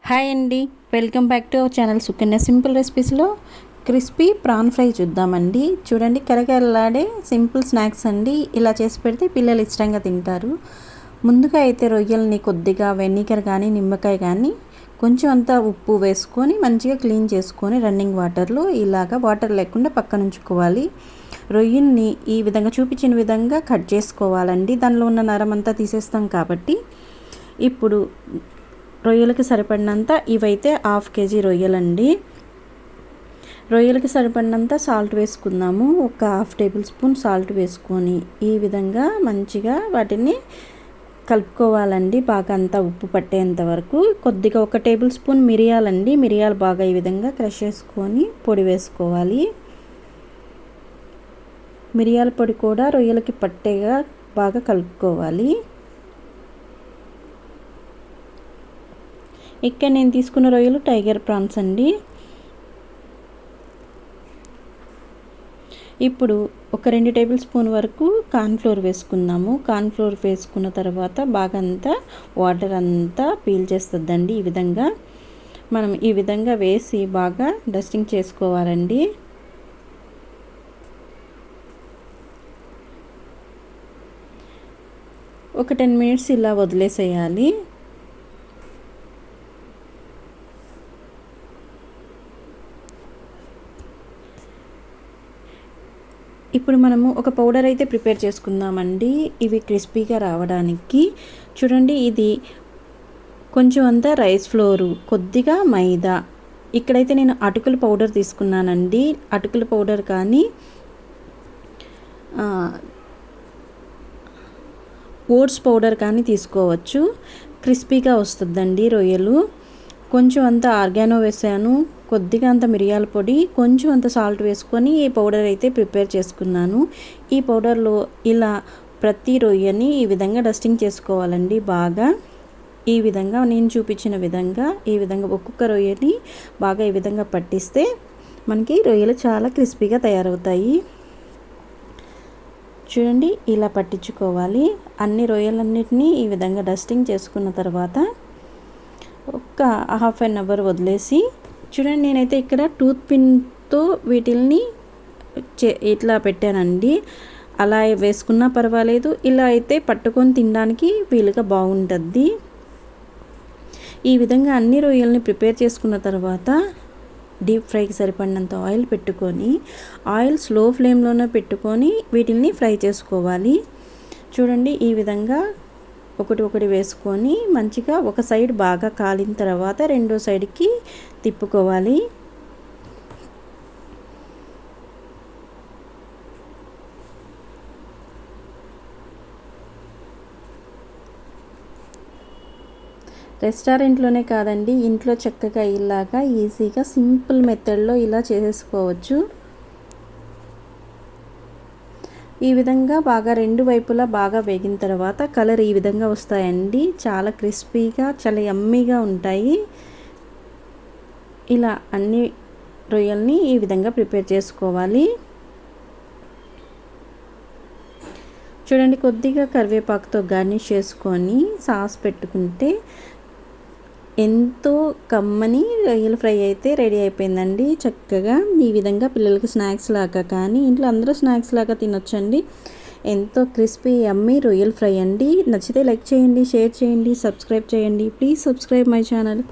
Hi అండి, welcome back to our channel Sukanya simple రెసిపీస్లో crispy prawn fry చూద్దామండి. చూడండి, కరకరలాడే సింపుల్ స్నాక్స్ అండి. ఇలా చేసి పెడితే పిల్లలు ఇష్టంగా తింటారు. ముందుగా అయితే రొయ్యల్ని కొద్దిగా వెనిగర్ కానీ నిమ్మకాయ కానీ కొంచెం అంతా ఉప్పు వేసుకొని మంచిగా క్లీన్ చేసుకొని రన్నింగ్ వాటర్లో ఇలాగా వాటర్ లేకుండా పక్కన ఉంచుకోవాలి. రొయ్యల్ని ఈ విధంగా చూపించిన విధంగా కట్ చేసుకోవాలండి. దానిలో ఉన్న నరం అంతా తీసేస్తాం కాబట్టి ఇప్పుడు రొయ్యలకి సరిపడినంత ఇవైతే 1/2 kg రొయ్యలండి. రొయ్యలకి సరిపడినంత సాల్ట్ వేసుకుందాము. ఒక 1/2 టేబుల్ స్పూన్ సాల్ట్ వేసుకొని ఈ విధంగా మంచిగా వాటిని కలుపుకోవాలండి. బాగా అంతా ఉప్పు పట్టేంత వరకు. కొద్దిగా 1 టేబుల్ స్పూన్ మిరియాలండి. మిరియాలు బాగా ఈ విధంగా క్రష్ చేసుకొని పొడి వేసుకోవాలి. మిరియాల పొడి కూడా రొయ్యలకి పట్టేగా బాగా కలుపుకోవాలి. ఇక్కడ నేను తీసుకున్న రొయ్యలు టైగర్ ప్రాన్స్ అండి. ఇప్పుడు ఒక 2 టేబుల్ స్పూన్ వరకు కార్న్ఫ్లోర్ వేసుకుందాము. కార్న్ఫ్లోర్ వేసుకున్న తర్వాత బాగా అంతా వాటర్ అంతా పీల్ చేస్తుందండి. ఈ విధంగా మనం ఈ విధంగా వేసి బాగా డస్టింగ్ చేసుకోవాలండి. ఒక 10 మినిట్స్ ఇలా వదిలేసేయాలి. ఇప్పుడు మనము ఒక పౌడర్ అయితే ప్రిపేర్ చేసుకుందామండి. ఇవి క్రిస్పీగా రావడానికి. చూడండి, ఇది కొంచెం అంతా రైస్ ఫ్లోరు, కొద్దిగా మైదా. ఇక్కడైతే నేను అటుకుల పౌడర్ తీసుకున్నానండి. అటుకుల పౌడర్ కానీ ఓట్స్ పౌడర్ కానీ తీసుకోవచ్చు. క్రిస్పీగా వస్తుందండి రొయ్యలు. కొంచెం అంత ఆర్గానో వేసాను, కొద్దిగా అంత మిరియాల పొడి, కొంచెం అంత సాల్ట్ వేసుకొని ఈ పౌడర్ అయితే ప్రిపేర్ చేసుకున్నాను. ఈ పౌడర్లో ఇలా ప్రతి రొయ్యని ఈ విధంగా డస్టింగ్ చేసుకోవాలండి. బాగా ఈ విధంగా నేను చూపించిన విధంగా ఈ విధంగా ఒక్కొక్క రొయ్యని బాగా ఈ విధంగా పట్టిస్తే మనకి రొయ్యలు చాలా క్రిస్పీగా తయారవుతాయి. చూడండి, ఇలా పట్టించుకోవాలి. అన్ని రొయ్యలన్నిటినీ ఈ విధంగా డస్టింగ్ చేసుకున్న తర్వాత ఒక 1/2 అవర్ వదిలేసి, చూడండి నేనైతే ఇక్కడ టూత్ పిన్తో వీటిల్ని ఇట్లా పెట్టానండి. అలా వేసుకున్నా పర్వాలేదు, ఇలా అయితే పట్టుకొని తినడానికి వీలుగా బాగుంటుంది. ఈ విధంగా అన్ని రొయ్యల్ని ప్రిపేర్ చేసుకున్న తర్వాత డీప్ ఫ్రైకి సరిపడినంత ఆయిల్ పెట్టుకొని, ఆయిల్ స్లో ఫ్లేమ్లోనే పెట్టుకొని వీటిని ఫ్రై చేసుకోవాలి. చూడండి, ఈ విధంగా ఒకటి వేసుకొని మంచిగా ఒక సైడ్ బాగా కాలిన తర్వాత రెండో సైడ్కి తిప్పుకోవాలి. రెస్టారెంట్లోనే కాదండి, ఇంట్లో చక్కగా ఇలాగా ఈజీగా సింపుల్ మెథడ్లో ఇలా చేసుకోవచ్చు. ఈ విధంగా బాగా రెండు వైపులా బాగా వేగిన తర్వాత కలర్ ఈ విధంగా వస్తాయండి. చాలా క్రిస్పీగా, చాలా యమ్మీగా ఉంటాయి. ఇలా అన్ని రొయ్యల్ని ఈ విధంగా ప్రిపేర్ చేసుకోవాలి. చూడండి, కొద్దిగా కరివేపాకుతో గార్నిష్ చేసుకొని సాస్ పెట్టుకుంటే ఎంతో కమ్మని రొయ్యల ఫ్రై అయితే రెడీ అయిపోయిందండి. చక్కగా ఈ విధంగా పిల్లలకి స్నాక్స్ లాగా కానీ ఇంట్లో అందరూ స్నాక్స్ లాగా తినొచ్చండి. ఎంతో క్రిస్పీ యమ్మీ రొయ్యల ఫ్రై అండి. నచ్చితే లైక్ చేయండి, షేర్ చేయండి, సబ్స్క్రైబ్ చేయండి. Please subscribe my channel.